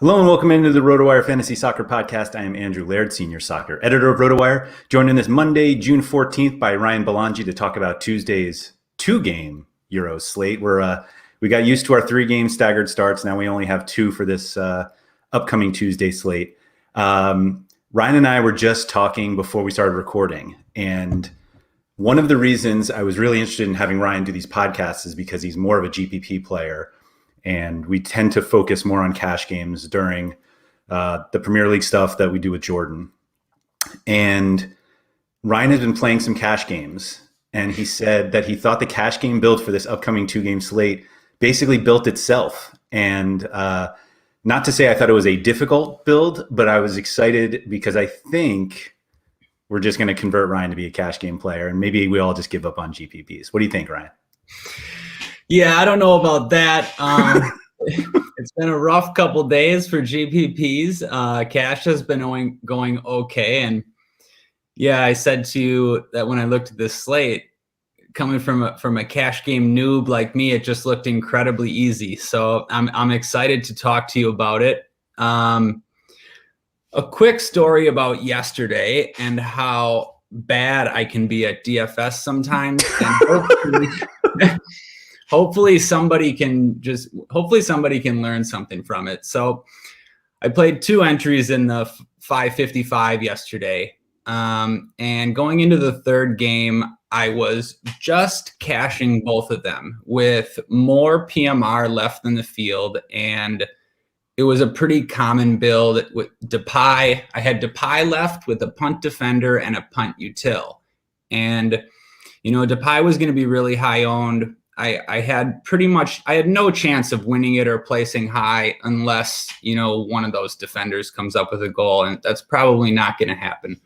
Hello and welcome into the RotoWire Fantasy Soccer Podcast. I am Andrew Laird, Senior Soccer Editor of RotoWire, joined in this Monday, June 14th by Ryan Belgonia to talk about Tuesday's two-game Euro slate. We got used to our three-game staggered starts. Now we only have two for this upcoming Tuesday slate. Ryan and I were just talking before we started recording, and one of the reasons I was really interested in having Ryan do these podcasts is because he's more of a GPP player. And we tend to focus more on cash games during the Premier League stuff that we do with Jordan. And Ryan has been playing some cash games, and he said that he thought the cash game build for this upcoming two-game slate basically built itself. And not to say I thought it was a difficult build, but I was excited because I think we're just going to convert Ryan to be a cash game player, and maybe we all just give up on GPPs. What do you think, Ryan? Yeah, I don't know about that. It's been a rough couple days for GPPs. Cash has been going okay. And yeah, I said to you that when I looked at this slate, coming from a cash game noob like me, it just looked incredibly easy. So I'm excited to talk to you about it. A quick story about yesterday and how bad I can be at DFS sometimes. And hopefully somebody can learn something from it. So I played two entries in the 555 yesterday. And going into the third game, I was just cashing both of them with more PMR left in the field. And it was a pretty common build with Depay. I had Depay left with a punt defender and a punt util. And, Depay was going to be really high owned. I had no chance of winning it or placing high unless, one of those defenders comes up with a goal, and that's probably not going to happen.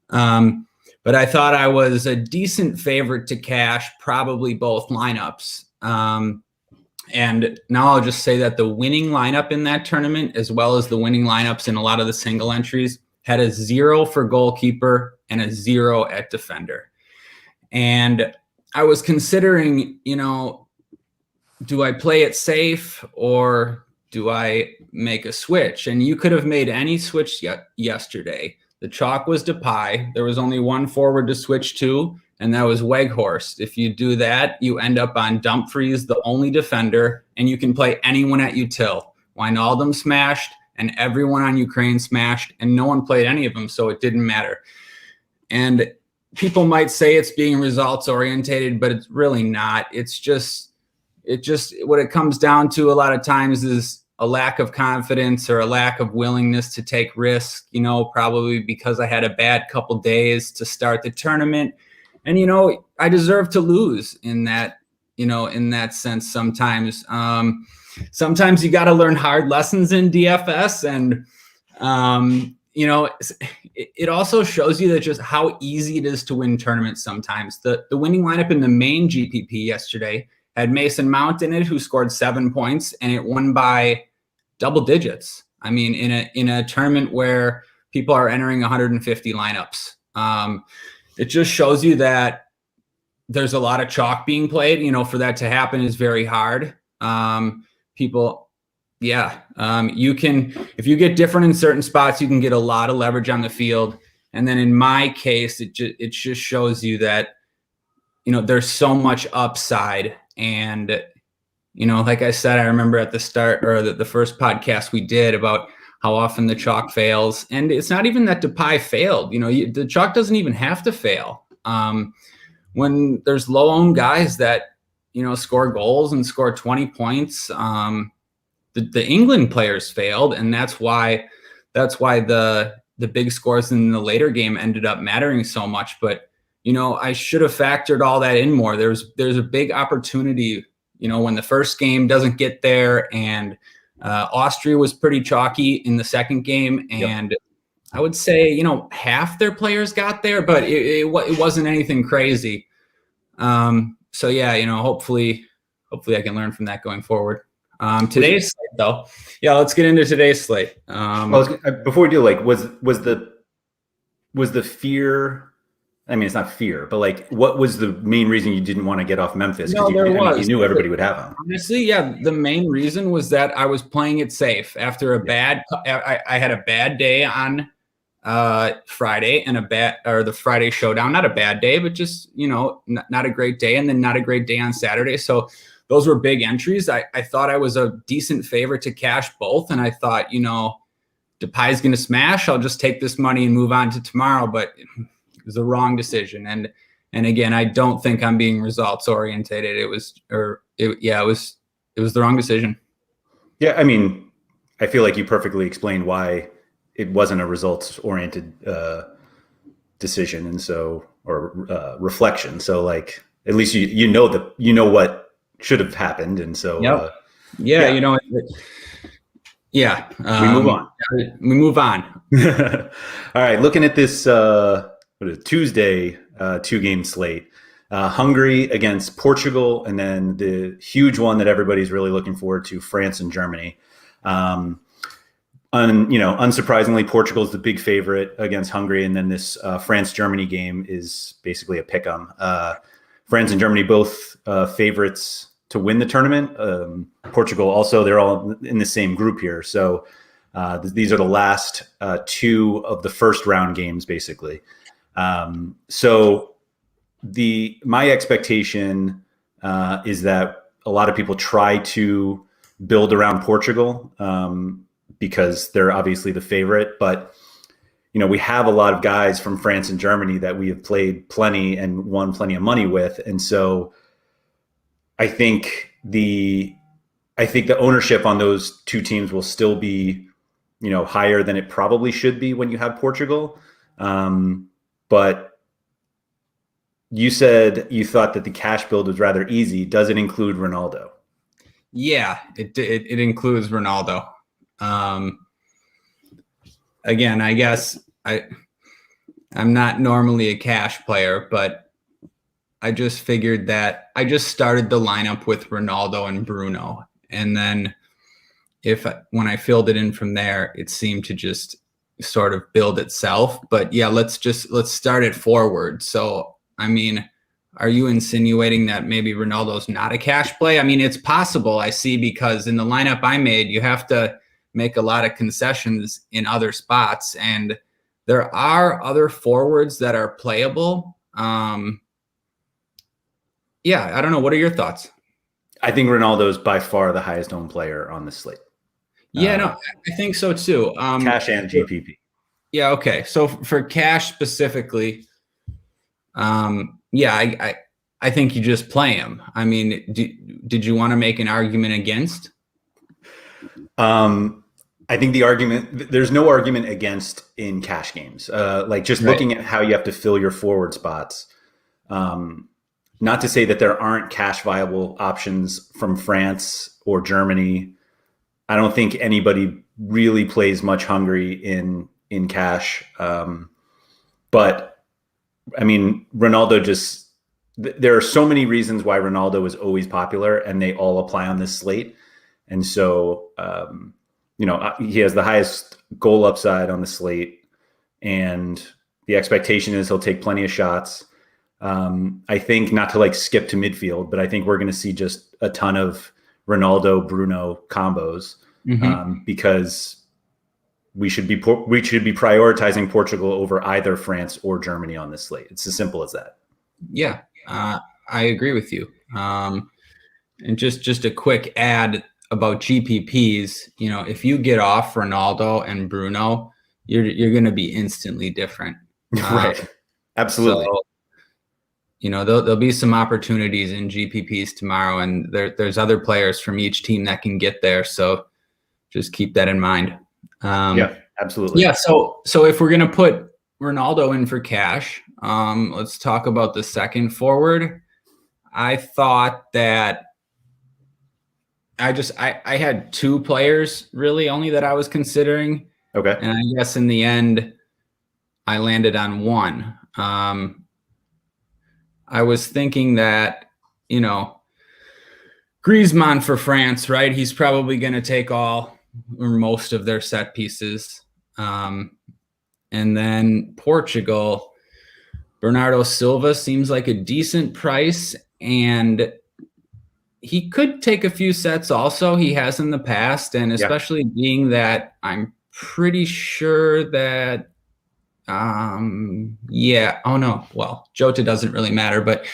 But I thought I was a decent favorite to cash probably both lineups. And now I'll just say that the winning lineup in that tournament, as well as the winning lineups in a lot of the single entries, had a 0 for goalkeeper and a 0 at defender. And I was considering, do I play it safe or do I make a switch? And you could have made any switch yesterday. The chalk was Depay. There was only one forward to switch to, and that was Weghorst. If you do that, you end up on Dumfries, the only defender, and you can play anyone at util. Wijnaldum smashed, and everyone on Ukraine smashed, and no one played any of them, so it didn't matter. And people might say it's being results orientated, but it's really not. It just what it comes down to a lot of times is a lack of confidence or a lack of willingness to take risks, probably because I had a bad couple days to start the tournament. And, I deserve to lose in that sense sometimes. Sometimes you got to learn hard lessons in DFS, and, it also shows you that just how easy it is to win tournaments sometimes. The winning lineup in the main GPP yesterday had Mason Mount in it, who scored 7 points, and it won by double digits. I mean, in a tournament where people are entering 150 lineups. It just shows you that there's a lot of chalk being played. For that to happen is very hard. You can, if you get different in certain spots, you can get a lot of leverage on the field. And then in my case, it just shows you that, there's so much upside. And, like I said, I remember at the start or the first podcast we did about how often the chalk fails. And it's not even that Depay failed. The chalk doesn't even have to fail. When there's low-owned guys that, score goals and score 20 points, the England players failed, and that's why the big scores in the later game ended up mattering so much. But I should have factored all that in more. There's a big opportunity, when the first game doesn't get there, and Austria was pretty chalky in the second game, and yep. I would say half their players got there, but it wasn't anything crazy. So yeah, hopefully I can learn from that going forward. Today's slate, though. Yeah, let's get into today's slate. Before we do, was the fear I mean, it's not fear, but like, what was the main reason you didn't want to get off Memphis? No, Because there was. you knew everybody would have him. Honestly, yeah, the main reason was that I was playing it safe after I had a bad day on Friday and the Friday showdown. Not a bad day, but just, not a great day, and then not a great day on Saturday. So those were big entries. I thought I was a decent favorite to cash both, and I thought, Depay's going to smash. I'll just take this money and move on to tomorrow. But it was the wrong decision. And again, I don't think I'm being results orientated. It was the wrong decision. Yeah. I mean, I feel like you perfectly explained why it wasn't a results oriented decision. And so, or reflection. So like, at least you know what should have happened. And so, yeah. We move on. We move on. All right. Looking at this Tuesday 2-game slate, Hungary against Portugal, and then the huge one that everybody's really looking forward to, France and Germany. Unsurprisingly, Portugal is the big favorite against Hungary, and then this France-Germany game is basically a pick-em. France and Germany both favorites to win the tournament. Portugal also, they're all in the same group here. So these are the last two of the first round games, basically. So my expectation is that a lot of people try to build around Portugal because they're obviously the favorite. But, we have a lot of guys from France and Germany that we have played plenty and won plenty of money with. And so I think the ownership on those two teams will still be, higher than it probably should be when you have Portugal. But you said you thought that the cash build was rather easy. Does it include Ronaldo? Yeah, it includes Ronaldo. Again, I guess I'm not normally a cash player, but I just figured that I just started the lineup with Ronaldo and Bruno. And then when I filled it in from there, it seemed to just sort of build itself. But yeah, let's start it forward. So, I mean, are you insinuating that maybe Ronaldo's not a cash play? I mean, it's possible, I see, because in the lineup I made, you have to make a lot of concessions in other spots. And there are other forwards that are playable. Yeah, I don't know. What are your thoughts? I think Ronaldo is by far the highest owned player on this slate. Yeah, no, I think so too. Cash and GPP. Yeah, okay. So for cash specifically, I think you just play him. I mean, did you want to make an argument against? I think there's no argument against in cash games. Looking at how you have to fill your forward spots. Not to say that there aren't cash viable options from France or Germany. I don't think anybody really plays much Hungary in cash. But I mean, Ronaldo there are so many reasons why Ronaldo is always popular, and they all apply on this slate. And so, he has the highest goal upside on the slate, and the expectation is he'll take plenty of shots. I think, not to skip to midfield, but I think we're going to see just a ton of Ronaldo Bruno combos, because we should be prioritizing Portugal over either France or Germany on this slate. It's as simple as that. Yeah, I agree with you. And just a quick ad about GPPs. If you get off Ronaldo and Bruno, you're going to be instantly different. Right. Absolutely. So, there'll be some opportunities in GPPs tomorrow, and there's other players from each team that can get there. So just keep that in mind. Yeah, absolutely. Yeah. So if we're going to put Ronaldo in for cash, let's talk about the second forward. I thought that I had two players really only that I was considering. Okay. And I guess in the end, I landed on one. I was thinking that, Griezmann for France, right? He's probably going to take all or most of their set pieces. And then Portugal, Bernardo Silva seems like a decent price, and he could take a few sets also. He has in the past, and especially being that I'm pretty sure that Jota doesn't really matter, but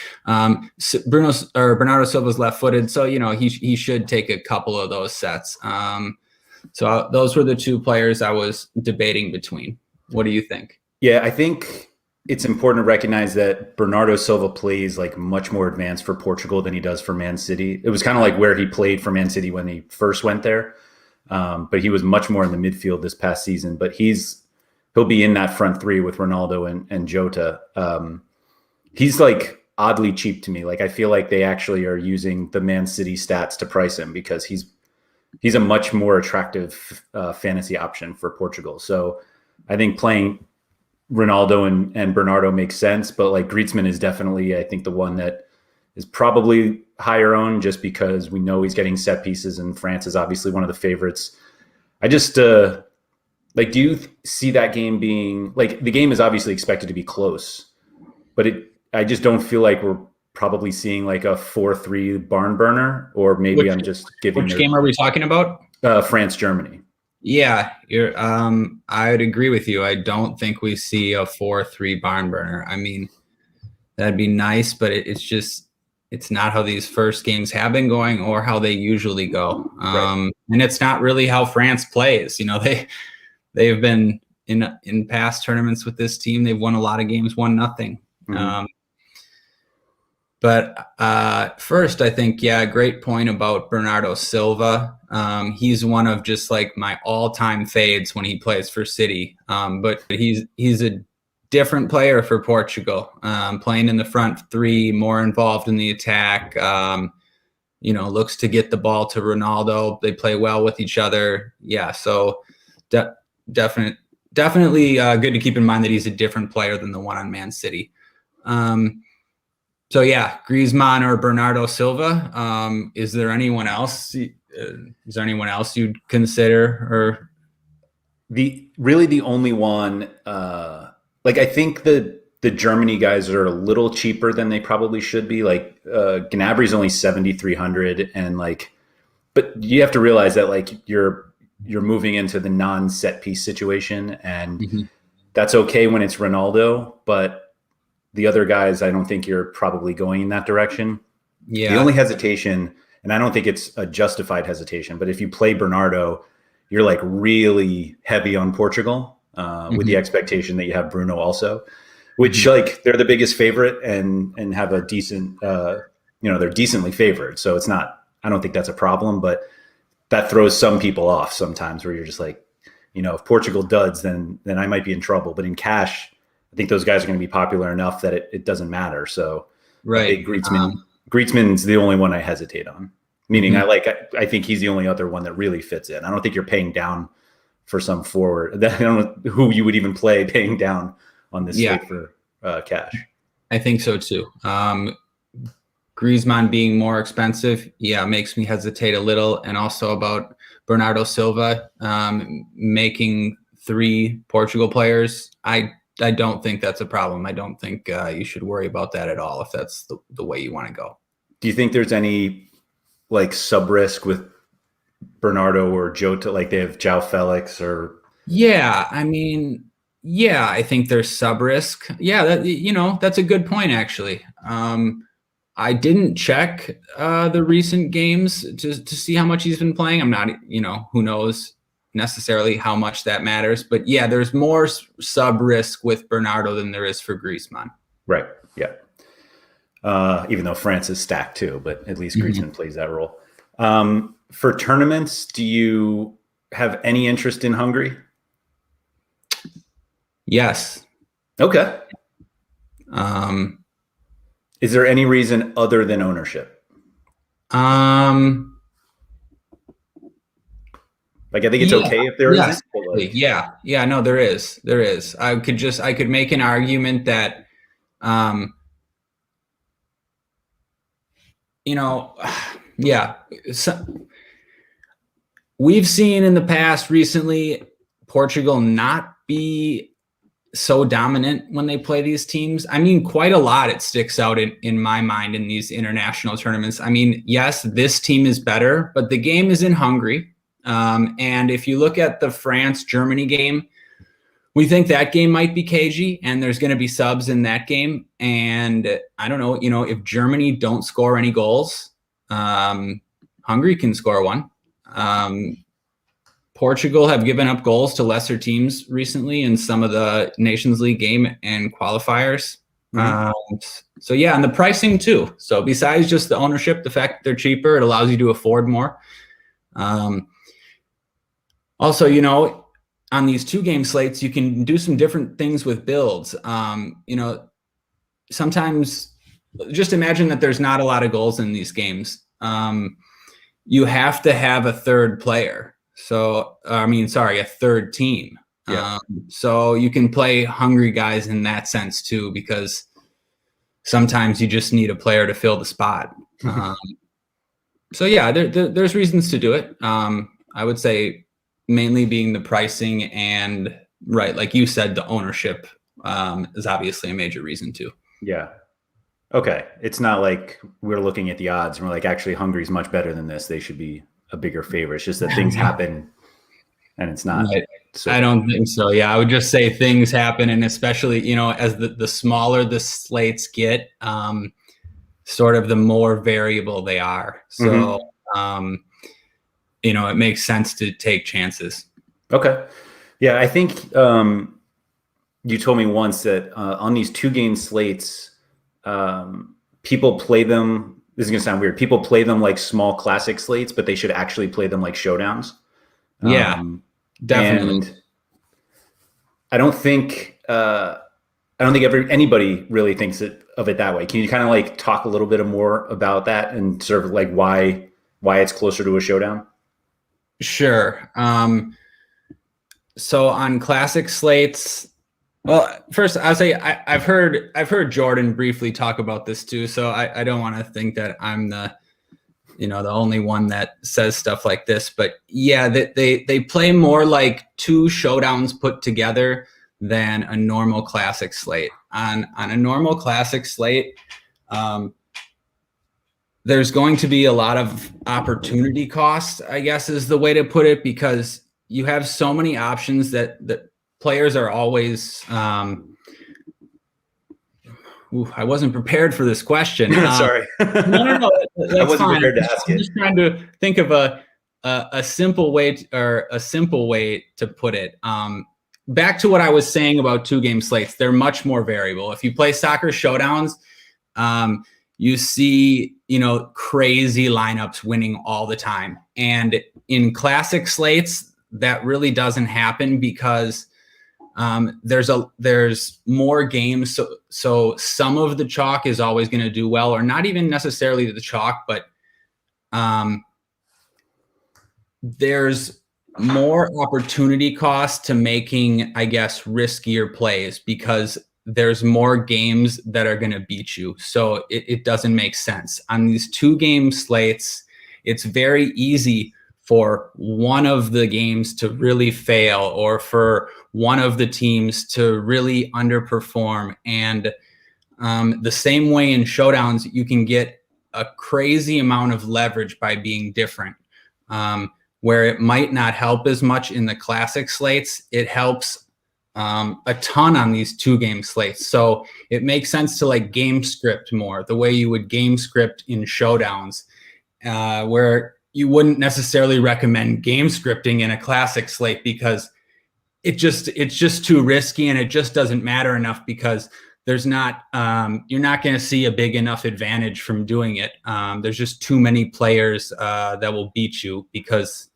Bernardo Silva's left-footed, so he should take a couple of those sets. So those were the two players I was debating between. What do you think? Yeah, I think it's important to recognize that Bernardo Silva plays like much more advanced for Portugal than he does for Man City. It was kind of like where he played for Man City when he first went there, but he was much more in the midfield this past season. But he'll be in that front three with Ronaldo and Jota. He's like oddly cheap to me. Like I feel like they actually are using the Man City stats to price him because he's a much more attractive fantasy option for Portugal. So I think playing Ronaldo and Bernardo makes sense, but like Griezmann is definitely, I think, the one that is probably higher owned just because we know he's getting set pieces and France is obviously one of the favorites. I just do you see that game being like, the game is obviously expected to be close, but I just don't feel like we're probably seeing like a 4-3 barn burner, or maybe I'm just giving. Which game are we talking about? France, Germany. Yeah, I would agree with you. I don't think we see a 4-3 barn burner. I mean, that'd be nice, but it's not how these first games have been going or how they usually go. Right. And it's not really how France plays. They've been in past tournaments with this team. They've won a lot of games, 1-0. Mm-hmm. But first, I think, great point about Bernardo Silva. He's one of just like my all-time fades when he plays for City. But he's a different player for Portugal, playing in the front three, more involved in the attack. Looks to get the ball to Ronaldo. They play well with each other. Yeah, so definitely good to keep in mind that he's a different player than the one on Man City. So yeah, Griezmann or Bernardo Silva. Is there anyone else? Is there anyone else you'd consider? Or the only one? I think the Germany guys are a little cheaper than they probably should be. Like Gnabry's only 7,300, and but you have to realize that like you're moving into the non-set piece situation, and that's okay when it's Ronaldo, but the other guys, I don't think you're probably going in that direction. Yeah. The only hesitation, and I don't think it's a justified hesitation, but if you play Bernardo, you're like really heavy on Portugal with the expectation that you have Bruno also, which like they're the biggest favorite and have a decent, they're decently favored. So it's not, I don't think that's a problem, but that throws some people off sometimes where you're just like, if Portugal duds, then I might be in trouble. But in cash, I think those guys are going to be popular enough that it doesn't matter. So right. Griezmann's the only one I hesitate on. Meaning I think he's the only other one that really fits in. I don't think you're paying down for some forward. I don't know who you would even play paying down on this slate for cash. I think so too. Griezmann being more expensive, makes me hesitate a little. And also about Bernardo Silva making 3 Portugal players. I don't think that's a problem. I don't think you should worry about that at all if that's the way you want to go. Do you think there's any like sub risk with Bernardo or Jota? Like they have João Felix or? Yeah, I mean, I think there's sub risk. Yeah, that's a good point actually. I didn't check the recent games to see how much he's been playing. I'm not, who knows necessarily how much that matters, but there's more sub risk with Bernardo than there is for Griezmann. Right. Yeah. Even though France is stacked too, but at least Griezmann plays that role. For tournaments, do you have any interest in Hungary? Yes. Okay. Is there any reason other than ownership? Like I think it's okay if there isn't. Like, no, there is. There is. I could make an argument that, so we've seen in the past recently Portugal not be so dominant when they play these teams. I mean, quite a lot it sticks out in my mind in these international tournaments. I mean, yes, this team is better, but the game is in Hungary. And if you look at the France-Germany game, we think that game might be cagey, and there's going to be subs in that game. And I don't know, if Germany don't score any goals, Hungary can score one. Portugal have given up goals to lesser teams recently in some of the Nations League game and qualifiers. So yeah, and the pricing too. So besides just the ownership, the fact that they're cheaper, it allows you to afford more. Also, on these 2-game slates, you can do some different things with builds. Sometimes just imagine that there's not a lot of goals in these games. You have to have a third player. So, a third team. Yeah. So you can play hungry guys in that sense too, because sometimes you just need a player to fill the spot. So yeah, there's reasons to do it. I would say mainly being the pricing and right, like you said, the ownership is obviously a major reason too. Yeah. Okay. It's not like we're looking at the odds and we're like, actually, Hungary's much better than this. They should be a bigger favorite. It's just that things happen and it's not. Right. So. I don't think so. Yeah. I would just say things happen. And especially, as the smaller the slates get, sort of the more variable they are. So, it makes sense to take chances. Okay. Yeah. I think you told me once that on these 2-game slates, people play them. This is going to sound weird. People play them like small classic slates, but they should actually play them like showdowns. Yeah, definitely. And I don't think anybody really thinks of it that way. Can you kind of like talk a little bit more about that and sort of like why it's closer to a showdown? Sure. So on classic slates, well, first I'll say I've heard Jordan briefly talk about this too. So I don't want to think that I'm the only one that says stuff like this, but yeah, they play more like 2 showdowns put together than a normal classic slate. On a normal classic slate, there's going to be a lot of opportunity cost, I guess is the way to put it, because you have so many options that players are always. I wasn't prepared for this question. Sorry. No. I wasn't prepared to ask it. I'm just trying to think of a simple way to put it. Back to what I was saying about 2-game slates, they're much more variable. If you play soccer showdowns, you see, crazy lineups winning all the time. And in classic slates, that really doesn't happen because there's more games. So some of the chalk is always going to do well, or not even necessarily the chalk, but there's more opportunity cost to making, I guess, riskier plays because there's more games that are going to beat you. So it doesn't make sense. On these 2-game slates, it's very easy for one of the games to really fail or for one of the teams to really underperform. And the same way in showdowns, you can get a crazy amount of leverage by being different. Where it might not help as much in the classic slates, it helps a ton on these 2-game slates. So it makes sense to like game script more the way you would game script in showdowns, where you wouldn't necessarily recommend game scripting in a classic slate because it's just too risky and it just doesn't matter enough because there's not you're not going to see a big enough advantage from doing it. There's just too many players that will beat you because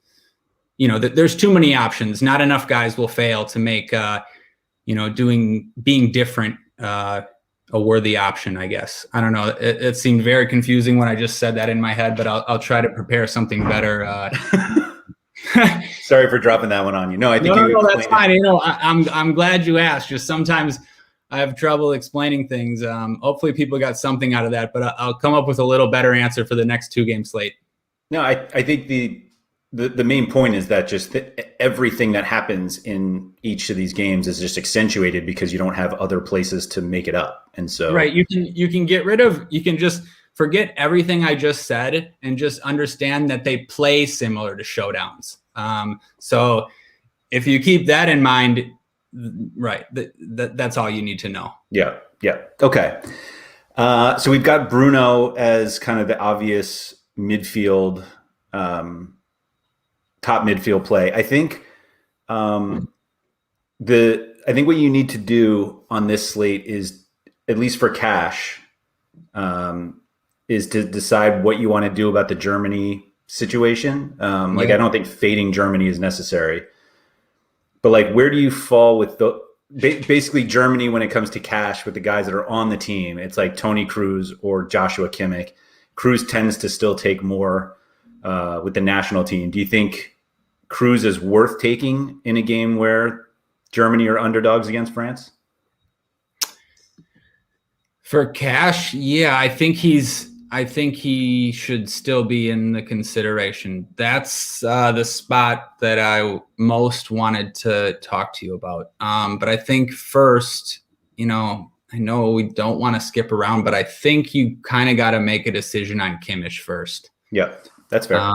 there's too many options. Not enough guys will fail to make being different a worthy option, I guess. I don't know. It seemed very confusing when I just said that in my head, but I'll try to prepare something better. Sorry for dropping that one on you. No, I think no, that's fine. I'm glad you asked. Just sometimes I have trouble explaining things. Hopefully people got something out of that, but I'll come up with a little better answer for the next 2-game slate. No, I think the the main point is that just everything that happens in each of these games is just accentuated because you don't have other places to make it up. And so right, you can just forget everything I just said and just understand that they play similar to showdowns. So if you keep that in mind, right, that's all you need to know. Yeah. Okay. So we've got Bruno as kind of the obvious midfield, top midfield play. I think what you need to do on this slate is, at least for cash, is to decide what you want to do about the Germany situation. I don't think fading Germany is necessary, but like, where do you fall with basically Germany when it comes to cash with the guys that are on the team? It's like Tony Cruz or Joshua Kimmich. Cruz tends to still take more with the national team. Do you think Cruz is worth taking in a game where Germany are underdogs against France? For cash, yeah, I think he should still be in the consideration. That's the spot that I most wanted to talk to you about. But I think first, I know we don't want to skip around, but I think you kind of got to make a decision on Kimmich first. Yeah, that's fair.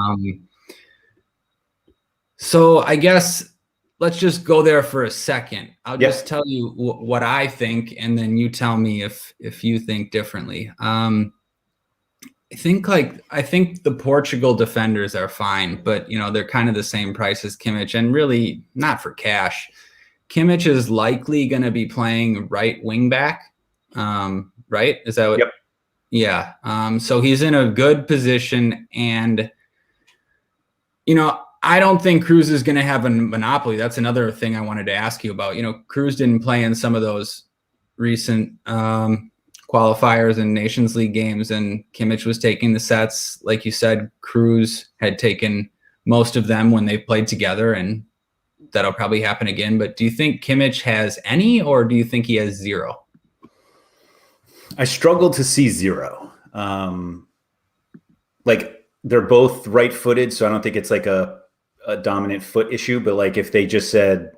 So I guess let's just go there for a second. I'll just tell you what I think, and then you tell me if you think differently. I think the Portugal defenders are fine, but they're kind of the same price as Kimmich, and really not for cash. Kimmich is likely going to be playing right wing back, right? Is that what? Yep. Yeah. So he's in a good position, and I don't think Cruz is going to have a monopoly. That's another thing I wanted to ask you about. Cruz didn't play in some of those recent qualifiers and Nations League games, and Kimmich was taking the sets. Like you said, Cruz had taken most of them when they played together, and that'll probably happen again. But do you think Kimmich has any, or do you think he has zero? I struggle to see zero. They're both right-footed, so I don't think it's like a dominant foot issue. But like, if they just said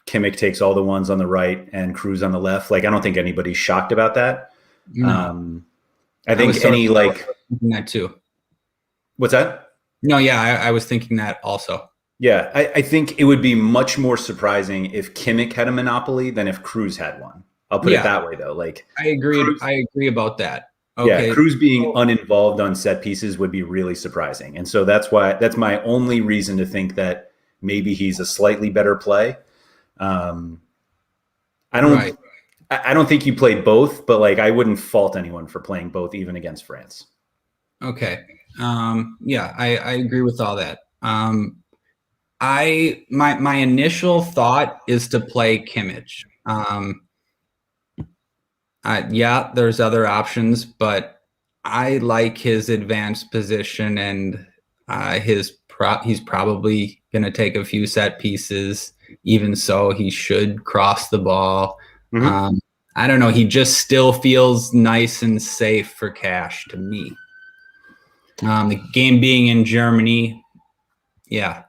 Kimmich takes all the ones on the right and Cruz on the left, like, I don't think anybody's shocked about that. No. I think that too. What's that? No, yeah, I was thinking that also. Yeah, I think it would be much more surprising if Kimmich had a monopoly than if Cruz had one. I'll put it that way, though. Like, I agree about that. Okay. Yeah, Cruz being uninvolved on set pieces would be really surprising. And so that's my only reason to think that maybe he's a slightly better play. I don't think you play both, but like, I wouldn't fault anyone for playing both, even against France. Okay. I agree with all that. My initial thought is to play Kimmich. There's other options, but I like his advanced position, and he's probably going to take a few set pieces. Even so, he should cross the ball. Mm-hmm. I don't know. He just still feels nice and safe for cash to me. The game being in Germany. Yeah.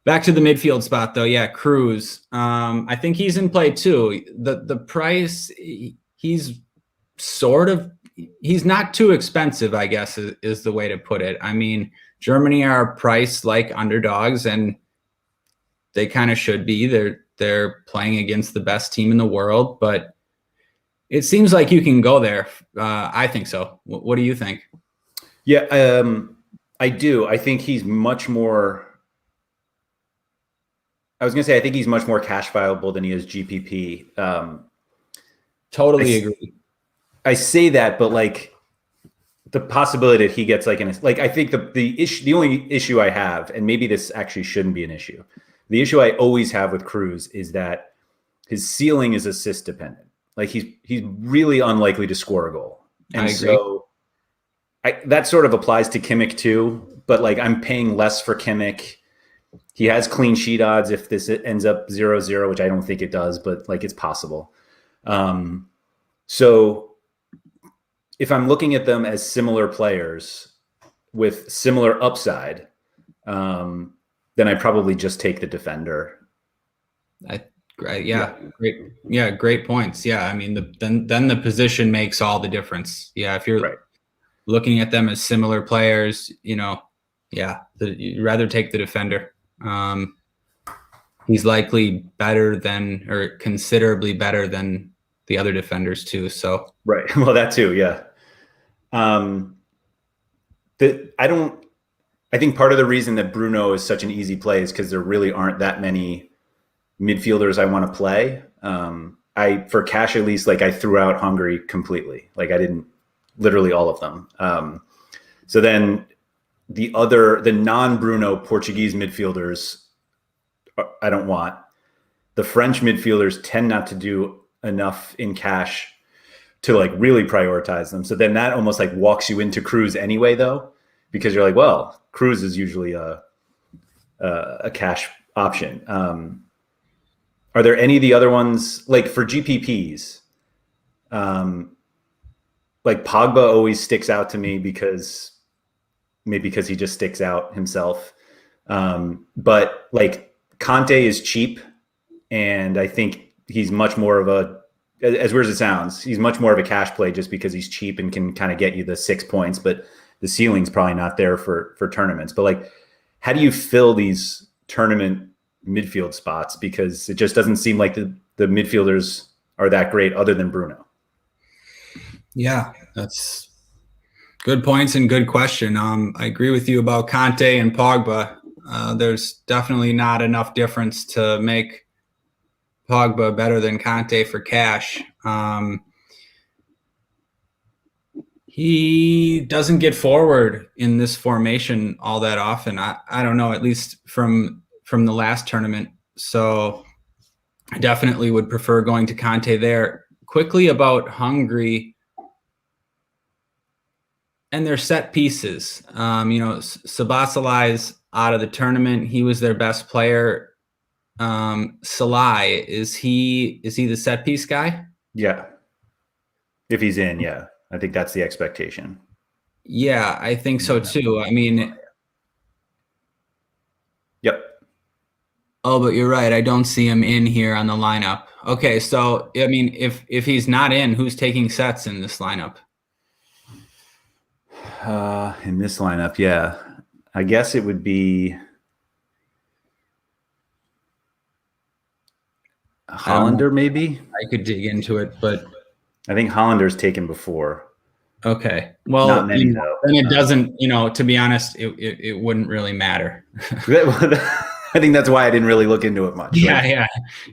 Back to the midfield spot, though. Yeah, Cruz. I think he's in play too. The price, he's not too expensive, I guess, is the way to put it. I mean, Germany are priced like underdogs, and they kind of should be. They're playing against the best team in the world, but it seems like you can go there. I think so. What do you think? Yeah, I do. I think he's much more. I was going to say, I think he's much more cash viable than he is GPP. Totally agree. I say that, but like, the possibility that he gets I think the only issue I have, and maybe this actually shouldn't be an issue. The issue I always have with Cruz is that his ceiling is assist dependent. Like, he's really unlikely to score a goal. And I agree. So that sort of applies to Kimmich too, but like, I'm paying less for Kimmich. He has clean sheet odds if this ends up 0-0, which I don't think it does, but like, it's possible. So if I'm looking at them as similar players with similar upside, then I probably just take the defender. Great points. Yeah, I mean, then the position makes all the difference. Yeah, if you're looking at them as similar players, you'd rather take the defender. He's likely better than, or considerably better than, the other defenders too. So right, well, that too, yeah. I think part of the reason that Bruno is such an easy play is because there really aren't that many midfielders I want to play. For cash at least, like I threw out Hungary completely. Like I didn't, literally all of them. So then the non-Bruno Portuguese midfielders, I don't want. The French midfielders tend not to do enough in cash to like really prioritize them. So then that almost like walks you into Cruz anyway, though, because you're like, well, Cruz is usually a cash option. Are there any of the other ones, like for GPPs? Like Pogba always sticks out to me because he just sticks out himself. But like Conte is cheap, and I think he's much more of as weird as it sounds, he's much more of a cash play just because he's cheap and can kind of get you the 6 points, but the ceiling's probably not there for tournaments. But like, how do you fill these tournament midfield spots? Because it just doesn't seem like the midfielders are that great other than Bruno. Yeah, that's good points and good question. I agree with you about Conte and Pogba. There's definitely not enough difference to make Pogba better than Conte for cash. He doesn't get forward in this formation all that often. I don't know, at least from the last tournament. So I definitely would prefer going to Conte there. Quickly about Hungary and their set pieces. Sabasalai's out of the tournament. He was their best player. Salai, is he the set piece guy? Yeah. If he's in, yeah. I think that's the expectation. Yeah, I think so too. I mean, yep. Oh, but you're right. I don't see him in here on the lineup. Okay, so I mean, if he's not in, who's taking sets in this lineup? In this lineup, yeah. I guess it would be Hollander, maybe. I could dig into it, but I think Hollander's taken before. Okay. Well, not many, though. Then it doesn't, to be honest, it wouldn't really matter. I think that's why I didn't really look into it much. Yeah.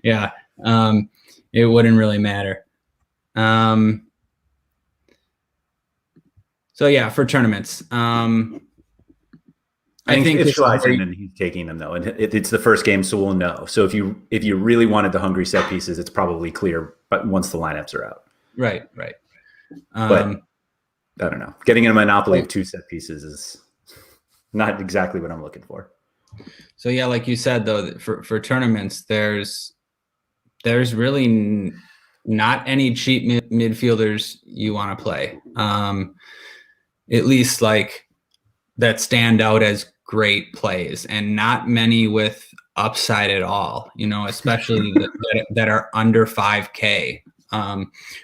It wouldn't really matter. So yeah, for tournaments, I think it's Schleichen and he's taking them though, and it's the first game, so we'll know. So if you really wanted the Hungary set pieces, it's probably clear, but once the lineups are out, right. But I don't know. Getting in a monopoly of 2 set pieces is not exactly what I'm looking for. So yeah, like you said though, for tournaments, there's really not any cheap midfielders you want to play. At least like that stand out as great plays, and not many with upside at all, especially that are under 5K.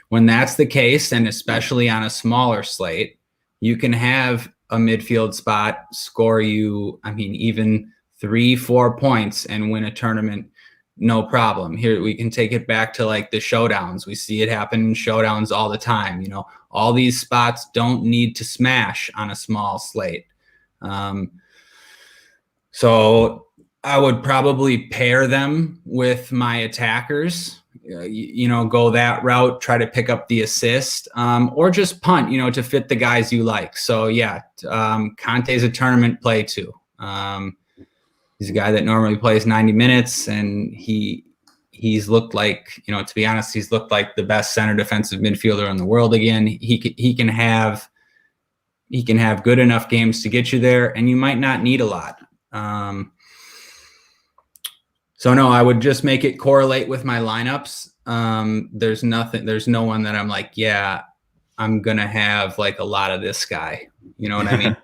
When that's the case, and especially on a smaller slate, you can have a midfield spot score you, even 3-4 points and win a tournament, no problem. Here we can take it back to like the showdowns. We see it happen in showdowns all the time. All these spots don't need to smash on a small slate. So I would probably pair them with my attackers, go that route, try to pick up the assist, or just punt, to fit the guys you like. So yeah, Conte's a tournament play too. He's a guy that normally plays 90 minutes, and he's looked like, to be honest, he's looked like the best center defensive midfielder in the world again. He can have good enough games to get you there, and you might not need a lot. So no, I would just make it correlate with my lineups. There's no one that I'm like, yeah, I'm going to have like a lot of this guy. You know what I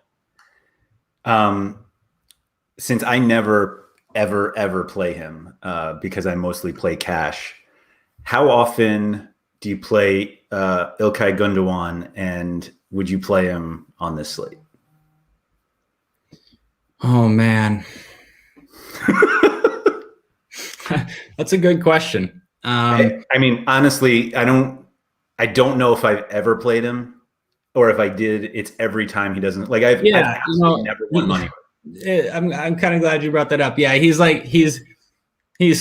mean? since I never, ever play him because I mostly play cash, how often do you play Ilkay Gundogan, and would you play him on this slate? Oh, man. That's a good question. I mean, honestly, I don't know if I've ever played him, or if I did, it's every time he doesn't. Like I've absolutely never won money. I'm kind of glad you brought that up. Yeah, he's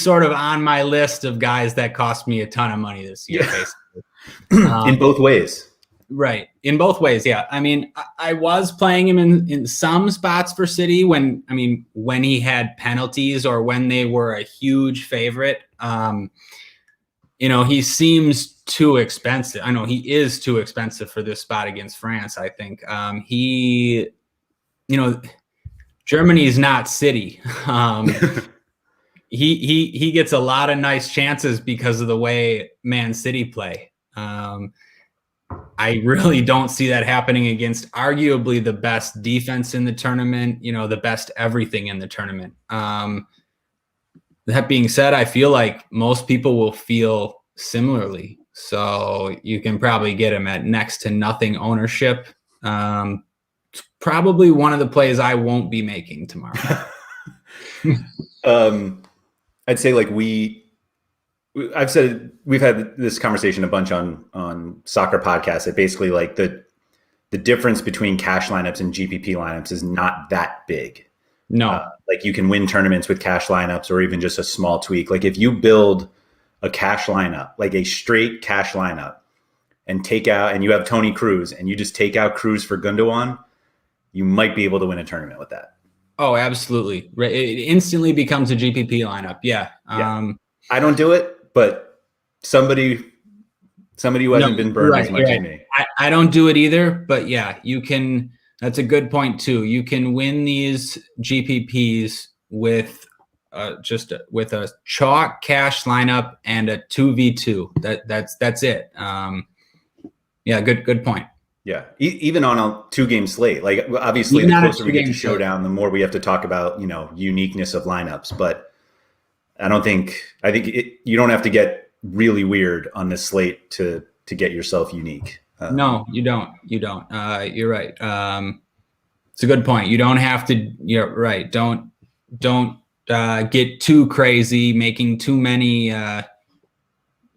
sort of on my list of guys that cost me a ton of money this year, basically. In both ways. Right. In both ways, yeah. I mean, I was playing him in some spots for City when he had penalties or when they were a huge favorite. He seems too expensive. I know he is too expensive for this spot against France, I think. Germany is not City. He gets a lot of nice chances because of the way Man City play. I really don't see that happening against arguably the best defense in the tournament, the best everything in the tournament. That being said, I feel like most people will feel similarly. So you can probably get him at next to nothing ownership. It's probably one of the plays I won't be making tomorrow. I'd say like I've said we've had this conversation a bunch on soccer podcasts that basically like the difference between cash lineups and GPP lineups is not that big. No, like you can win tournaments with cash lineups or even just a small tweak. Like if you build a cash lineup, like a straight cash lineup, and you have Tony Cruz and you just take out Cruz for Gundogan, you might be able to win a tournament with that. Oh, absolutely. It instantly becomes a GPP lineup. Yeah. I don't do it, but somebody who hasn't been burned as much as me. I don't do it either, but yeah, you can. That's a good point too. You can win these GPPs with with a chalk cash lineup and a 2v2. That's it. Good point. Yeah, even on a 2-game slate, like obviously the closer we get to showdown, the more we have to talk about uniqueness of lineups. But I think you don't have to get really weird on this slate to get yourself unique. No, you don't. You're right. It's a good point. You don't have to. You're right. Don't get too crazy, making too many. I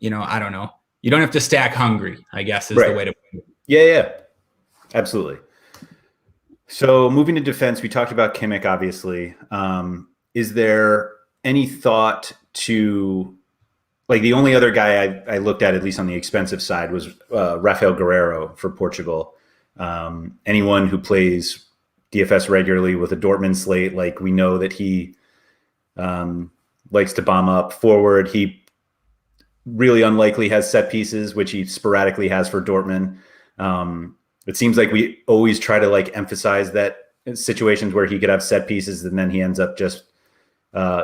don't know. You don't have to stack hungry, I guess is the way to put it. Yeah, absolutely. So moving to defense, we talked about Kimmich, obviously. Is there any thought to, like, the only other guy I looked at least on the expensive side, was Rafael Guerreiro for Portugal. Anyone who plays DFS regularly with a Dortmund slate, like, we know that he likes to bomb up forward. He really unlikely has set pieces, which he sporadically has for Dortmund. It seems like we always try to like emphasize that in situations where he could have set pieces, and then he ends up just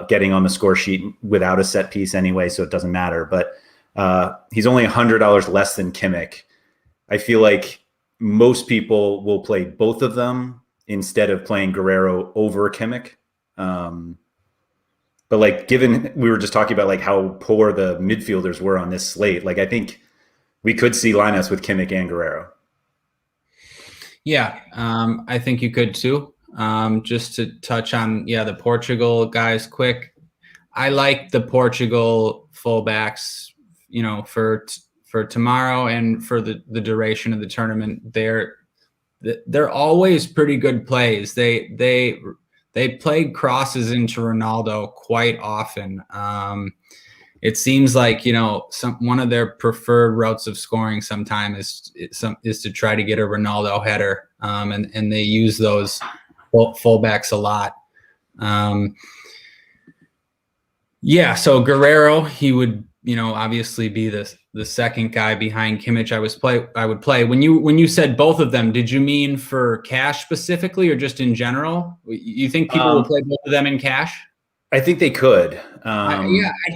getting on the score sheet without a set piece anyway, so it doesn't matter. But he's only $100 less than Kimmich. I feel like most people will play both of them instead of playing Guerreiro over Kimmich. But like, given we were just talking about like how poor the midfielders were on this slate, like I think we could see lineups with Kimmich and Guerreiro. Yeah, I think you could too. Just to touch on, the Portugal guys quick. I like the Portugal fullbacks, for tomorrow and for the duration of the tournament. They're always pretty good plays. They play crosses into Ronaldo quite often. It seems like one of their preferred routes of scoring sometime is to try to get a Ronaldo header, and they use those fullbacks a lot. So Guerreiro, he would obviously be the second guy behind Kimmich. I would play. When you said both of them, did you mean for cash specifically or just in general? You think people will play both of them in cash? I think they could. I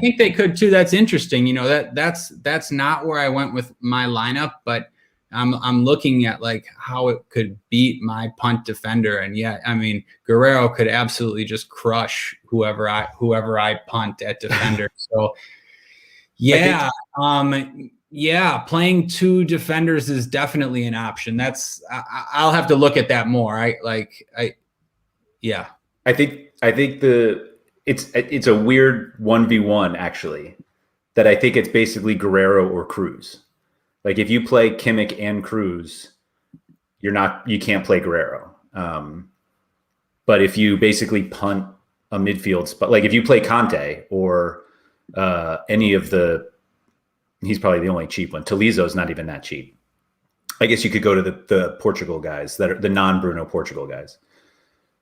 think they could too. That's interesting. That's not where I went with my lineup, but I'm looking at like how it could beat my punt defender, and yeah, I mean Guerrero could absolutely just crush whoever I punt at defender. So yeah, yeah, playing two defenders is definitely an option. I'll have to look at that more. Yeah. I think it's a weird 1v1 actually, that I think it's basically Guerrero or Cruz. Like if you play Kimmich and Cruz, you can't play Guerrero. But if you basically punt a midfield spot, like if you play Conte or any of he's probably the only cheap one. Tolizo's not even that cheap. I guess you could go to the Portugal guys that are the non-Bruno Portugal guys.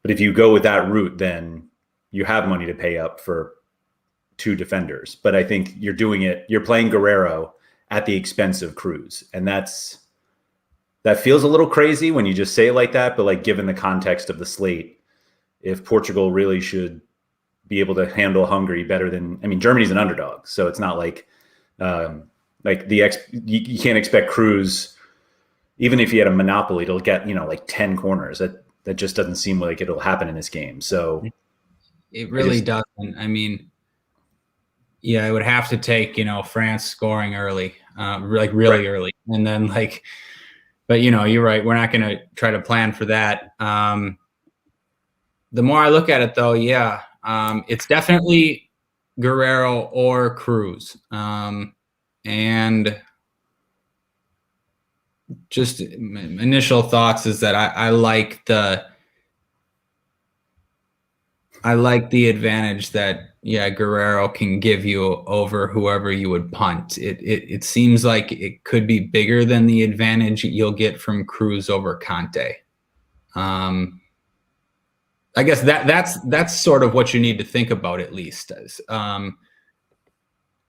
But if you go with that route, then you have money to pay up for two defenders. But I think you're playing Guerrero at the expense of Cruz. And that feels a little crazy when you just say it like that. But like given the context of the slate, if Portugal really should be able to handle Hungary better Germany's an underdog. So it's not like you can't expect Cruz, even if he had a monopoly, to get, like 10 corners. That just doesn't seem like it'll happen in this game. So it really doesn't. I mean, yeah, it would have to take, France scoring early, really early. And then but you're right. We're not going to try to plan for that. The more I look at it though, yeah, it's definitely Guerrero or Cruz. And just initial thoughts is that I like the advantage that Guerrero can give you over whoever you would punt. It seems like it could be bigger than the advantage you'll get from Cruz over Conte. I guess that's sort of what you need to think about, at least.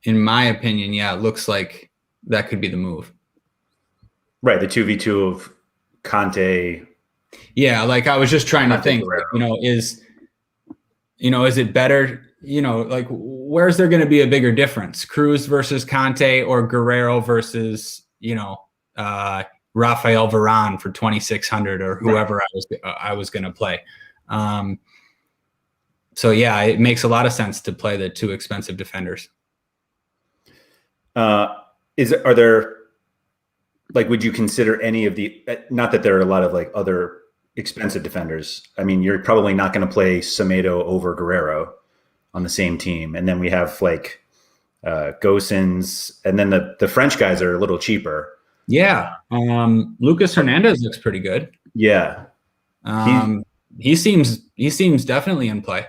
In my opinion, yeah, it looks like that could be the move. Right, the 2v2 of Conte. Yeah, like I was just trying to think, is it better? Where's there going to be a bigger difference? Cruz versus Conte or Guerrero versus, Rafael Varane for 2,600 or whoever I was going to play. So yeah, it makes a lot of sense to play the two expensive defenders. Are there, would you consider any of not that there are a lot of other expensive defenders. I mean, you're probably not going to play Semedo over Guerrero on the same team. And then we have Gosens, and then the French guys are a little cheaper. Yeah. Lucas Hernandez looks pretty good. Yeah. He seems definitely in play.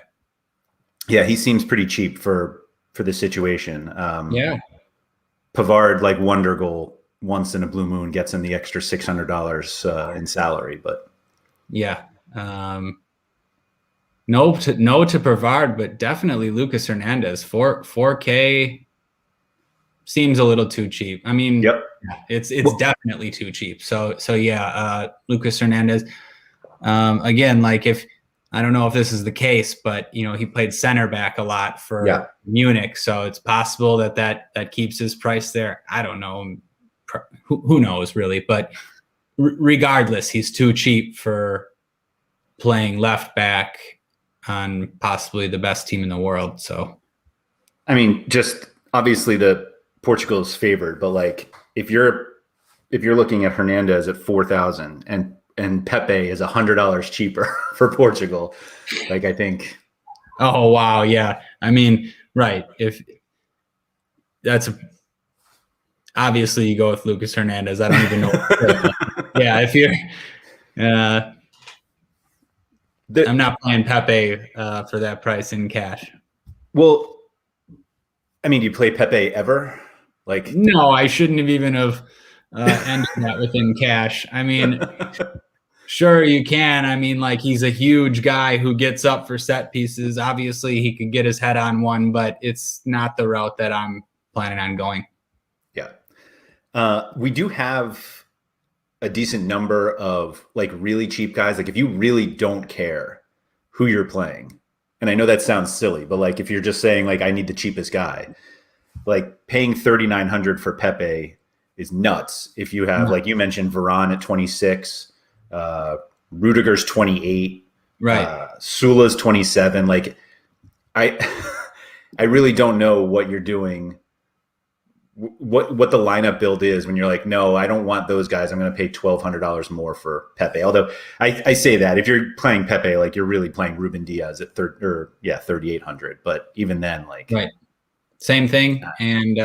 Yeah. He seems pretty cheap for the situation. Yeah. Pavard, wonder goal once in a blue moon, gets him the extra $600 in salary, but yeah. No to Pavard, but definitely Lucas Hernandez. 4K seems a little too cheap. I mean, yep. It's definitely too cheap. So yeah, Lucas Hernandez. Again, if I don't know if this is the case, but he played center back a lot for Munich, so it's possible that keeps his price there. I don't know. Who knows really? But regardless, he's too cheap for playing left back on possibly the best team in the world. So, I mean, just obviously Portugal's favored, but if you're looking at Hernandez at 4,000 and Pepe is $100 cheaper for Portugal, I think. Oh wow, yeah. I mean, right. If that's obviously you go with Lucas Hernandez. I don't even know. Yeah, if you're, I'm not playing Pepe for that price in cash. Well, I mean, do you play Pepe ever? No, I shouldn't have even ended that within cash. I mean, sure you can. I mean, he's a huge guy who gets up for set pieces. Obviously, he could get his head on one, but it's not the route that I'm planning on going. Yeah. We do have a decent number of really cheap guys. If you really don't care who you're playing, and I know that sounds silly, but if you're just saying I need the cheapest guy, paying 3,900 for Pepe is nuts. If you have, like you mentioned, Varane at 26, Rudiger's 28, Right. Sula's 27. Like I, I really don't know what you're doing, what the lineup build is when you're like, no, I don't want those guys. I'm going to pay $1,200 more for Pepe. Although I say that if you're playing Pepe, like you're really playing Ruben Diaz at 3,800. But even then, like, right, same thing. And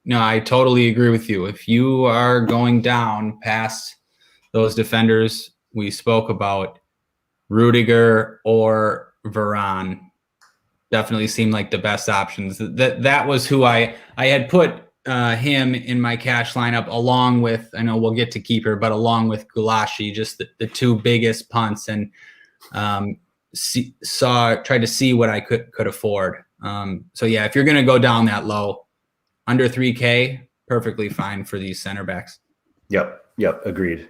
no, I totally agree with you. If you are going down past those defenders we spoke about, Rudiger or Varane definitely seemed like the best options. That was who I had put him in my cash lineup, along with, I know we'll get to keeper, but along with Gulashi, just the two biggest punts, and tried to see what I could afford. So yeah, if you're going to go down that low, under 3K, perfectly fine for these center backs. Yep, agreed.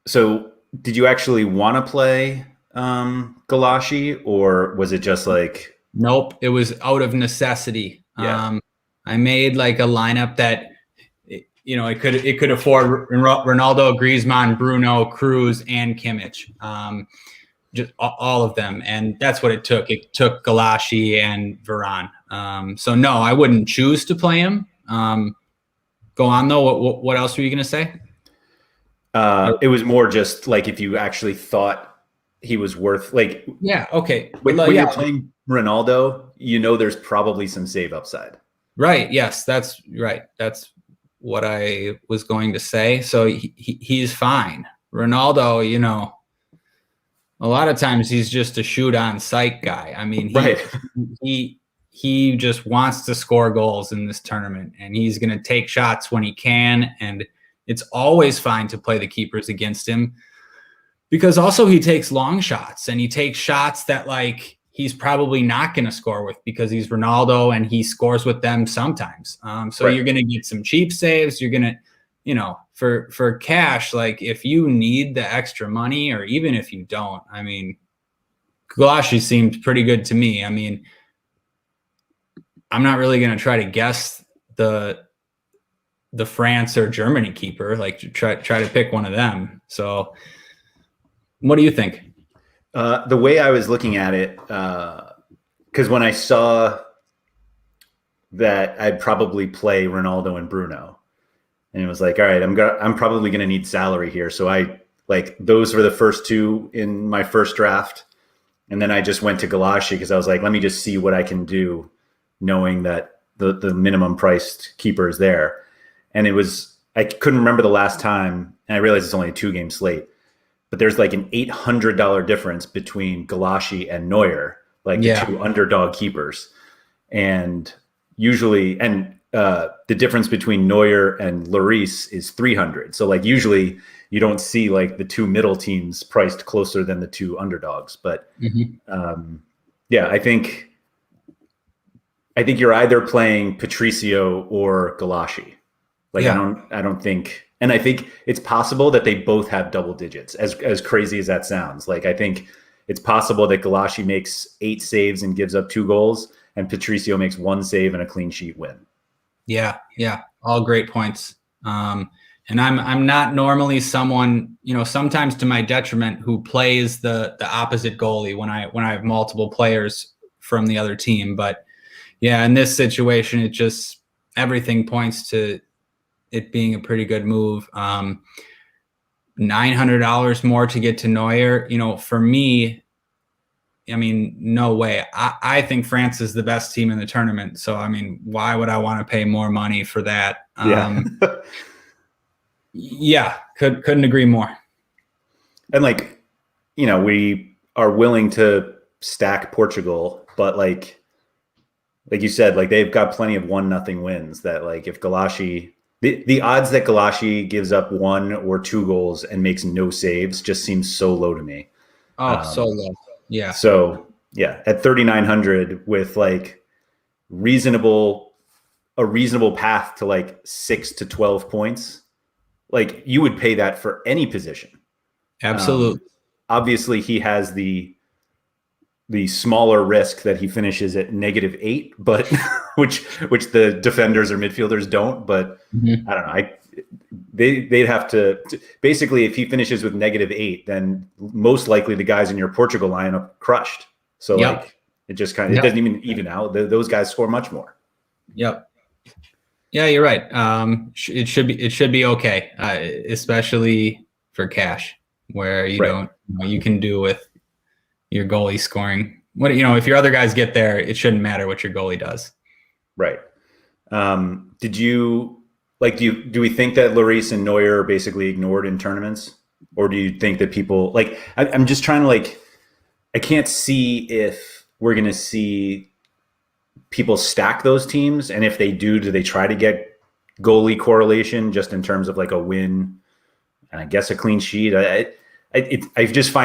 So did you actually want to play Gulashi, or was it just like? Nope, it was out of necessity. Yeah. I made like a lineup that, it could afford Ronaldo, Griezmann, Bruno, Cruz, and Kimmich, just all of them, and that's what it took. It took Gulashi and Varane. So no, I wouldn't choose to play him. Go on though. What else were you going to say? It was more just like if you actually thought he was worth, like, yeah, okay. When you're playing Ronaldo, there's probably some save upside. Right. Yes, that's right. That's what I was going to say. So he's fine. Ronaldo, a lot of times he's just a shoot on sight guy. I mean, he just wants to score goals in this tournament, and he's going to take shots when he can. And it's always fine to play the keepers against him, because also he takes long shots, and he takes shots that like he's probably not going to score with, because he's Ronaldo and he scores with them sometimes. So right. You're going to get some cheap saves. You're going to, for cash, like if you need the extra money, or even if you don't, I mean, Gulashi seemed pretty good to me. I mean, I'm not really going to try to guess the France or Germany keeper, like try to pick one of them. So what do you think? The way I was looking at it, because when I saw that I'd probably play Ronaldo and Bruno, and it was like, all right, I'm probably going to need salary here. So I, like, those were the first two in my first draft. And then I just went to Gulashi because I was like, let me just see what I can do, knowing that the minimum priced keeper is there. And I couldn't remember the last time, and I realized it's only a 2-game slate, but there's like an $800 difference between Gulashi and Neuer, like the two underdog keepers. And usually, the difference between Neuer and Lloris is 300. So like usually you don't see like the two middle teams priced closer than the two underdogs. But I think you're either playing Patricio or Gulashi. Like I don't think. And I think it's possible that they both have double digits, as crazy as that sounds. Like, I think it's possible that Gulashi makes 8 saves and gives up 2 goals, and Patricio makes 1 save and a clean sheet win. Yeah. All great points. And I'm not normally someone, sometimes to my detriment, who plays the opposite goalie when I have multiple players from the other team. But yeah, in this situation, it just, everything points to it being a pretty good move. $900 more to get to Neuer. For me, I mean, no way. I think France is the best team in the tournament. So, I mean, why would I want to pay more money for that? Couldn't agree more. And like, we are willing to stack Portugal, but like you said, like they've got plenty of 1-0 wins that, like, if Gulashi, the odds that Gulashi gives up 1 or 2 goals and makes no saves just seems so low to me. So low. Yeah. So yeah, at 3,900 with like a reasonable path to like 6 to 12 points, like you would pay that for any position. Absolutely. Obviously he has the the smaller risk that he finishes at -8, but which the defenders or midfielders don't. But I don't know. They'd have to basically, if he finishes with -8, then most likely the guys in your Portugal lineup crushed. So like it just kind of it doesn't even out. Those guys score much more. Yep. Yeah, you're right. It should be okay, especially for cash, where you can do with your goalie scoring. If your other guys get there, it shouldn't matter what your goalie does. Right. Did you do we think that Lloris and Neuer are basically ignored in tournaments, or do you think that people I'm just trying to I can't see if we're going to see people stack those teams, and if they do they try to get goalie correlation just in terms of a win and I guess a clean sheet? I just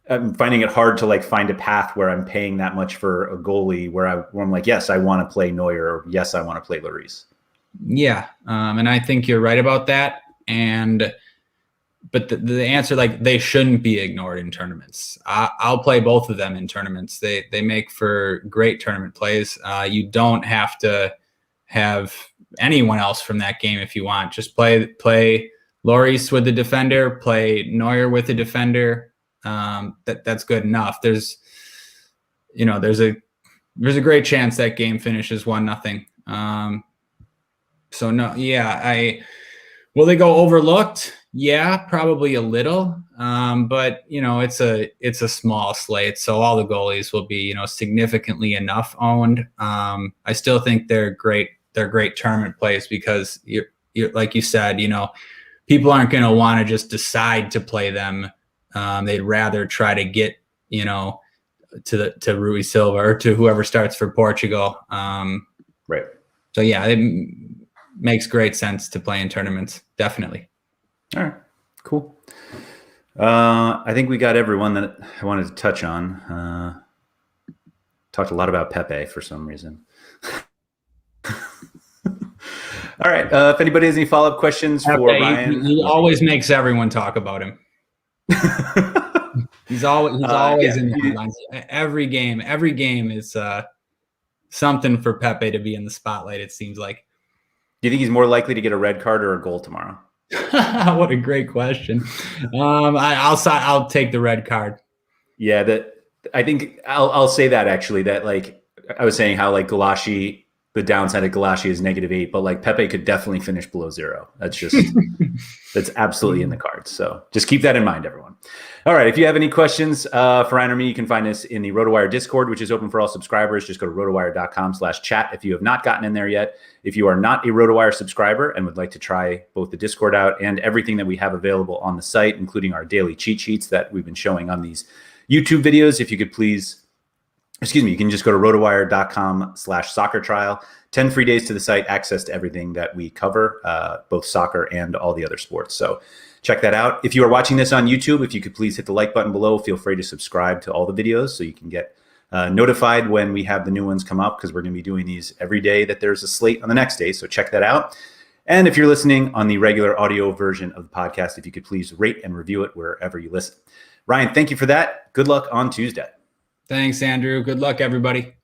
I'm finding it hard to find a path where I'm paying that much for a goalie where I'm like, yes, I want to play Neuer, or yes, I want to play Lloris. Yeah, and I think you're right about that. But the answer, they shouldn't be ignored in tournaments. I'll play both of them in tournaments. They make for great tournament plays. You don't have to have anyone else from that game if you want. Just play Lloris with the defender, play Neuer with the defender. That's good enough. There's a great chance that game finishes 1-0. So no, yeah, will they go overlooked? Yeah, probably a little. But it's a small slate, so all the goalies will be, significantly enough owned. I still think they're great tournament plays because you're like you said, people aren't going to want to just decide to play them. They'd rather try to get, to Rui Silva or to whoever starts for Portugal. Right. So yeah, it makes great sense to play in tournaments. Definitely. All right, cool. I think we got everyone that I wanted to touch on. Talked a lot about Pepe for some reason. All right. If anybody has any follow-up questions for Ryan. He always makes everyone talk about him. He's always in the headlines. Every game is something for Pepe to be in the spotlight, it seems like. Do you think he's more likely to get a red card or a goal tomorrow? What a great question. I'll take the red card. Yeah, I think I'll say that actually, that I was saying how Galashi, the downside of Galashi is -8, but Pepe could definitely finish below 0. That's just that's absolutely in the cards. So just keep that in mind, everyone. All right. If you have any questions for Ryan or me, you can find us in the RotoWire Discord, which is open for all subscribers. Just go to rotowire.com/chat if you have not gotten in there yet. If you are not a RotoWire subscriber and would like to try both the Discord out and everything that we have available on the site, including our daily cheat sheets that we've been showing on these YouTube videos, if you could please, you can just go to rotowire.com/soccer trial. 10 free days to the site, access to everything that we cover, both soccer and all the other sports. So check that out. If you are watching this on YouTube, if you could please hit the like button below, feel free to subscribe to all the videos so you can get notified when we have the new ones come up, because we're going to be doing these every day that there's a slate on the next day. So check that out. And if you're listening on the regular audio version of the podcast, if you could please rate and review it wherever you listen. Ryan, thank you for that. Good luck on Tuesday. Thanks, Andrew. Good luck, everybody.